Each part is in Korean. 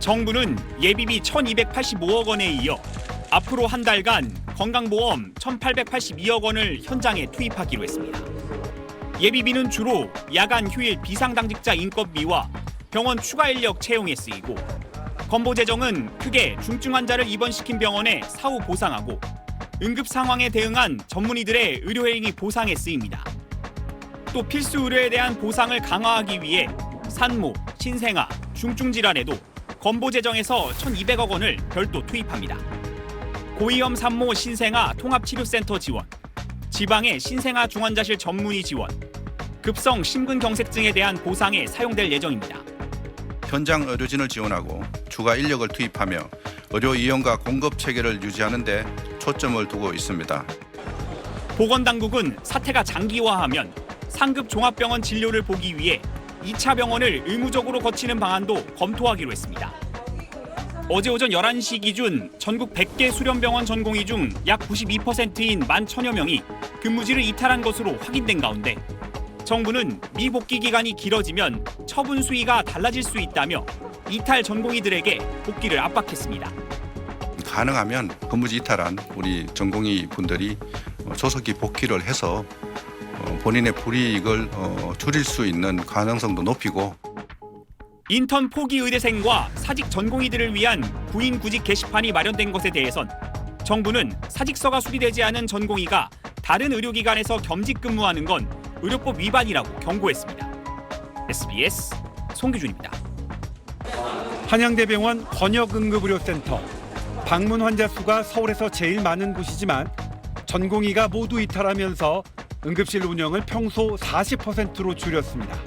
정부는 예비비 1,285억 원에 이어 앞으로 한 달간 건강보험 1,882억 원을 현장에 투입하기로 했습니다. 예비비는 주로 야간 휴일 비상당직자 인건비와 병원 추가 인력 채용에 쓰이고, 건보 재정은 크게 중증 환자를 입원시킨 병원에 사후 보상하고 응급 상황에 대응한 전문의들의 의료행위 보상에 쓰입니다. 또 필수 의료에 대한 보상을 강화하기 위해 산모, 신생아, 중증 질환에도 건보 재정에서 1,200억 원을 별도 투입합니다. 고위험 산모 신생아 통합치료센터 지원, 지방의 신생아 중환자실 전문의 지원, 급성 심근경색증에 대한 보상에 사용될 예정입니다. 현장 의료진을 지원하고 추가 인력을 투입하며 의료 이용과 공급 체계를 유지하는 데 초점을 두고 있습니다. 보건당국은 사태가 장기화하면 상급 종합병원 진료를 보기 위해 2차 병원을 의무적으로 거치는 방안도 검토하기로 했습니다. 어제 오전 11시 기준 전국 100개 수련병원 전공의 중 약 92%인 11,000여 명이 근무지를 이탈한 것으로 확인된 가운데, 정부는 미복귀 기간이 길어지면 처분 수위가 달라질 수 있다며 이탈 전공의들에게 복귀를 압박했습니다. 가능하면 근무지 이탈한 우리 전공의 분들이 조속히 복귀를 해서 본인의 불이익을 줄일 수 있는 가능성도 높이고, 인턴 포기 의대생과 사직 전공의들을 위한 구인 구직 게시판이 마련된 것에 대해선 정부는 사직서가 수리되지 않은 전공의가 다른 의료기관에서 겸직 근무하는 건 의료법 위반이라고 경고했습니다. SBS 송규준입니다. 한양대병원 권역응급의료센터. 방문 환자 수가 서울에서 제일 많은 곳이지만 전공의가 모두 이탈하면서 응급실 운영을 평소 40%로 줄였습니다.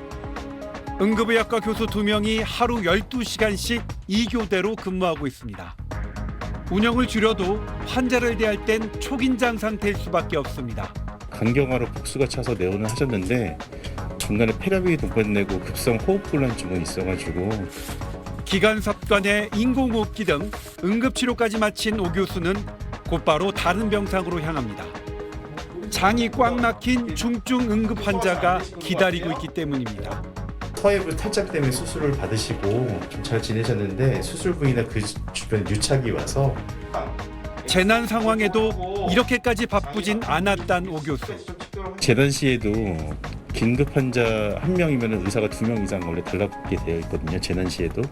응급의학과 교수 2명이 하루 12시간씩 2교대로 근무하고 있습니다. 운영을 줄여도 환자를 대할 땐 초긴장 상태일 수밖에 없습니다. 간경화로 복수가 차서 내원을 하셨는데 중간에 폐렴이 동반되고 급성 호흡곤란 증후가 있어가지고 기관삽관에 인공호흡기 등 응급치료까지 마친 오 교수는 곧바로 다른 병상으로 향합니다. 장이 꽉 막힌 중증 응급 환자가 기다리고 있기 때문입니다. 서해부 탈장 때문에 수술을 받으시고 좀 잘 지내셨는데 수술 부위나 그 주변 유착이 와서 재난 상황에도 이렇게까지 바쁘진 않았단 오 교수. 재난 시에도 긴급 환자 1명이면 의사가 2명 이상 원래 달라붙게 되어 있거든요. 재난 시에도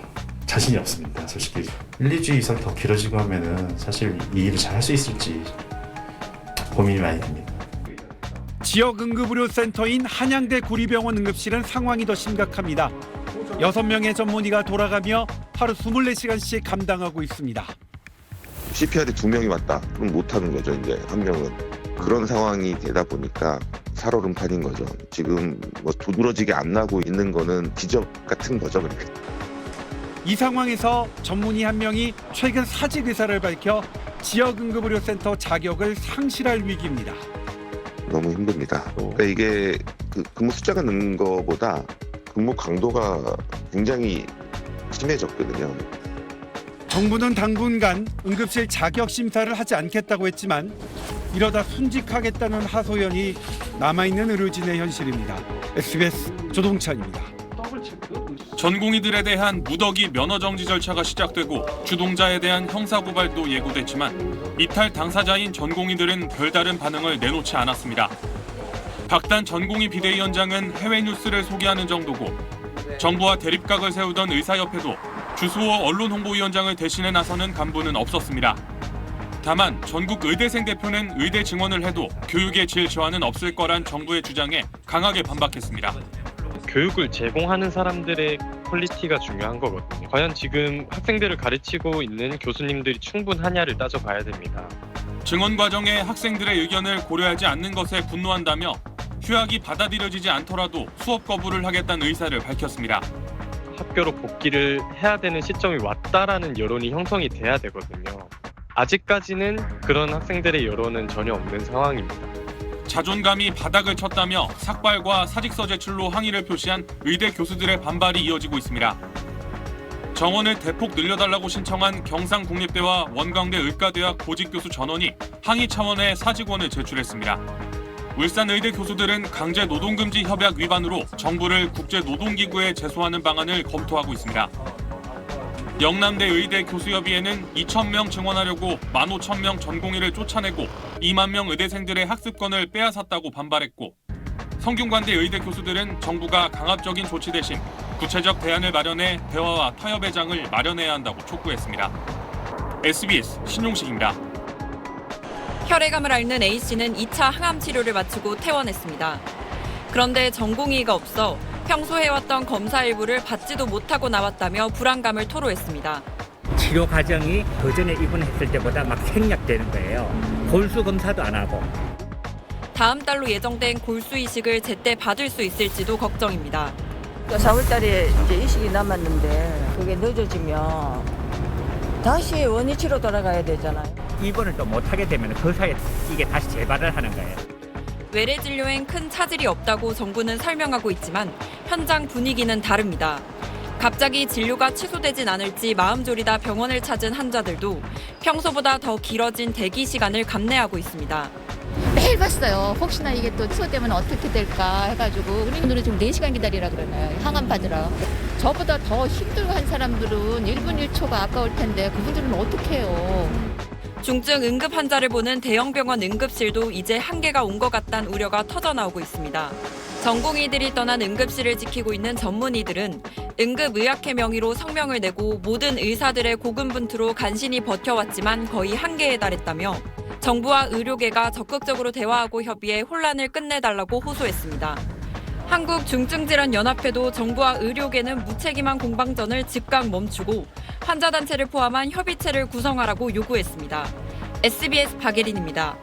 자신이 없습니다. 솔직히 1, 2주 이상 더 길어지고 하면은 사실 이 일을 잘 할 수 있을지 고민이 많이 됩니다. 지역 응급의료센터인 한양대 구리병원 응급실은 상황이 더 심각합니다. 6명의 전문의가 돌아가며 하루 24시간씩 감당하고 있습니다. CPR에 2명이 왔다. 그럼 못하는 거죠. 이제 한 명은. 그런 상황이 되다 보니까 살얼음판인 거죠. 지금 뭐 두드러지게 안 나고 있는 거는 기적 같은 거죠. 그러니까. 이 상황에서 전문의 한 명이 최근 사직 의사를 밝혀 지역 응급의료센터 자격을 상실할 위기입니다. 너무 힘듭니다. 그러니까 이게 근무 숫자가 는 거보다 근무 강도가 굉장히 심해졌거든요. 정부는 당분간 응급실 자격 심사를 하지 않겠다고 했지만 이러다 순직하겠다는 하소연이 남아있는 의료진의 현실입니다. SBS 조동찬입니다. 전공의들에 대한 무더기 면허 정지 절차가 시작되고 주동자에 대한 형사고발도 예고됐지만 이탈 당사자인 전공의들은 별다른 반응을 내놓지 않았습니다. 박단 전공의 비대위원장은 해외 뉴스를 소개하는 정도고, 정부와 대립각을 세우던 의사협회도 주수호 언론홍보위원장을 대신해 나서는 간부는 없었습니다. 다만 전국 의대생 대표는 의대 증원을 해도 교육의 질 저하는 없을 거란 정부의 주장에 강하게 반박했습니다. 교육을 제공하는 사람들의 퀄리티가 중요한 거거든요. 과연 지금 학생들을 가르치고 있는 교수님들이 충분하냐를 따져봐야 됩니다. 증원 과정에 학생들의 의견을 고려하지 않는 것에 분노한다며 휴학이 받아들여지지 않더라도 수업 거부를 하겠다는 의사를 밝혔습니다. 학교로 복귀를 해야 되는 시점이 왔다라는 여론이 형성이 돼야 되거든요. 아직까지는 그런 학생들의 여론은 전혀 없는 상황입니다. 자존감이 바닥을 쳤다며 삭발과 사직서 제출로 항의를 표시한 의대 교수들의 반발이 이어지고 있습니다. 정원을 대폭 늘려달라고 신청한 경상국립대와 원광대 의과대학 보직교수 전원이 항의 차원의 사직원을 제출했습니다. 울산 의대 교수들은 강제 노동금지 협약 위반으로 정부를 국제노동기구에 제소하는 방안을 검토하고 있습니다. 영남대 의대 교수협의회는 2,000명 증원하려고 15,000명 전공의를 쫓아내고 2만 명 의대생들의 학습권을 빼앗았다고 반발했고, 성균관대 의대 교수들은 정부가 강압적인 조치 대신 구체적 대안을 마련해 대화와 타협의 장을 마련해야 한다고 촉구했습니다. SBS 신용식입니다. 혈액암을 앓는 A씨는 2차 항암 치료를 마치고 퇴원했습니다. 그런데 전공의가 없어 평소 해왔던 검사 일부를 받지도 못하고 나왔다며 불안감을 토로했습니다. 치료 과정이 그전에 입원했을 때보다 막 생략되는 거예요. 골수 검사도 안 하고. 다음 달로 예정된 골수 이식을 제때 받을 수 있을지도 걱정입니다. 4월 달에 이제 이식이 남았는데 그게 늦어지면 다시 원위치로 돌아가야 되잖아요. 입원을 또 못하게 되면 그 사이에 이게 다시 재발을 하는 거예요. 외래 진료엔 큰 차질이 없다고 정부는 설명하고 있지만 현장 분위기는 다릅니다. 갑자기 진료가 취소되진 않을지 마음 졸이다 병원을 찾은 환자들도 평소보다 더 길어진 대기 시간을 감내하고 있습니다. 매일 봤어요. 혹시나 이게 또 취소되면 어떻게 될까 해가지고 오늘은 지금 4시간 기다리라 그러나요? 항암 받으라. 저보다 더 힘들고 한 사람들은 1분 1초가 아까울 텐데 그분들은 어떻게 해요? 중증 응급 환자를 보는 대형 병원 응급실도 이제 한계가 온 것 같다는 우려가 터져나오고 있습니다. 전공의들이 떠난 응급실을 지키고 있는 전문의들은 응급의학회 명의로 성명을 내고 모든 의사들의 고군분투로 간신히 버텨왔지만 거의 한계에 달했다며 정부와 의료계가 적극적으로 대화하고 협의해 혼란을 끝내달라고 호소했습니다. 한국중증질환연합회도 정부와 의료계는 무책임한 공방전을 즉각 멈추고 환자단체를 포함한 협의체를 구성하라고 요구했습니다. SBS 박예린입니다.